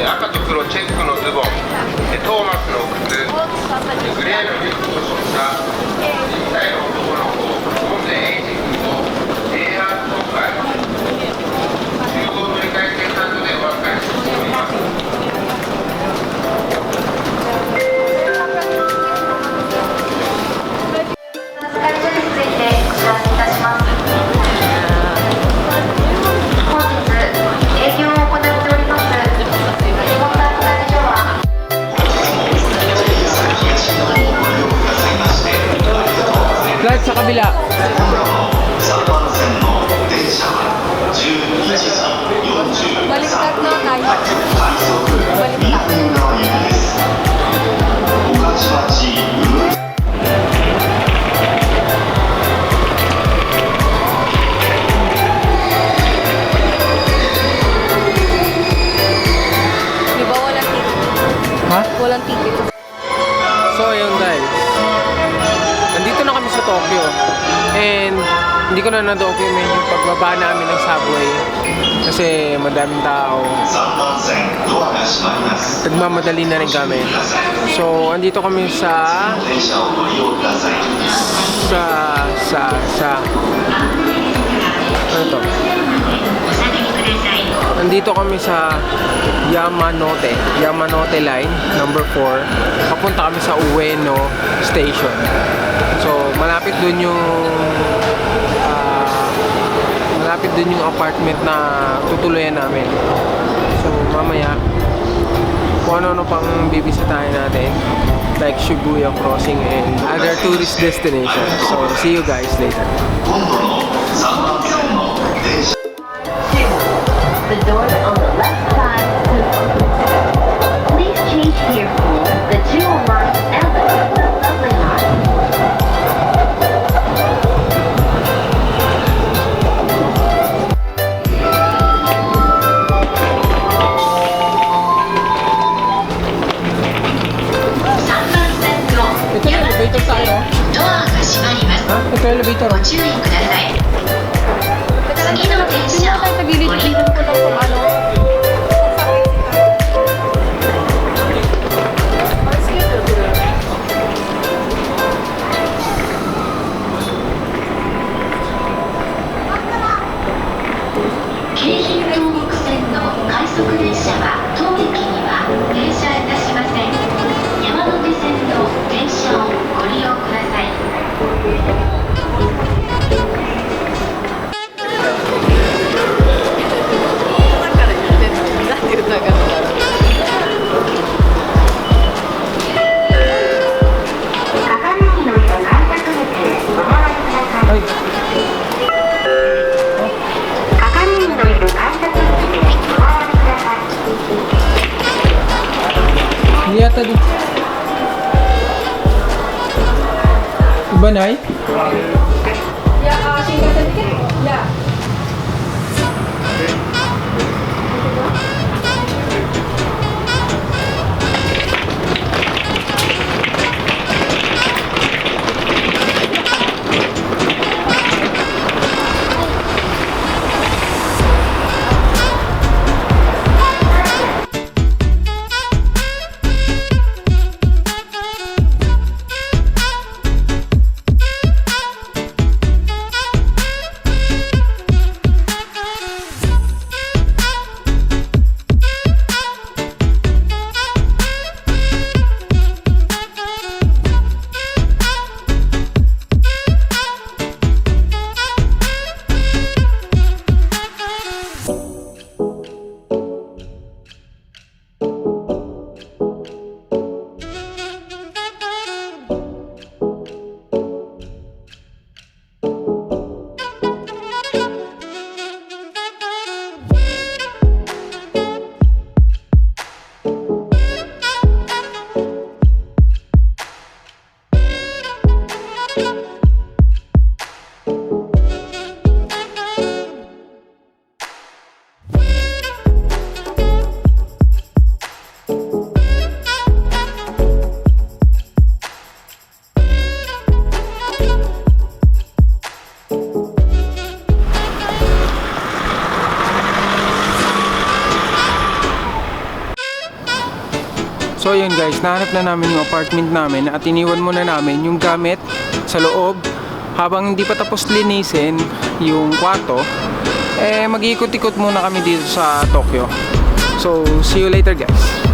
赤と黒チェックのズボン、トーマスの靴、グレーのリュックを背負った1歳の男の子、本でエイジ君と AR 今回中央乗り換え生産所でお預かりしております。Flight sa kabila. Baliktad na tayo. Baliktad. Di ba walang ticket? Ha? Walang ticket. So ayun guys, nandito na kami sa Tokyo and hindi ko na na-document yung pagbaba namin ng subway kasi madaming tao, nagmamadali na rin kami. So andito kami sa ano to? Nandito kami sa Yamanote Line, number 4. Papunta kami sa Ueno Station. So, malapit dun yung apartment na tutuluyan namin. So, mamaya, kung ano-ano pang bibisitahin natin, like Shibuya Crossing and other tourist destinations. So, see you guys later. The door on the left side will open. Please change here for the 209 and the subway line. Ito yung elevator tayo. Ha? Ito yung elevator. ご注意ください。次の電車をご利用ください。京浜東北線の快速電車は当駅には停車いたしません。山手線の電車をご利用ください。Hindi yata dito. Iba na eh? Yeah. So yun guys, nahanap na namin yung apartment namin at iniwan muna namin yung gamit sa loob habang hindi pa tapos linisin yung kwarto. Mag-iikot-ikot muna kami dito sa Tokyo. So see you later guys.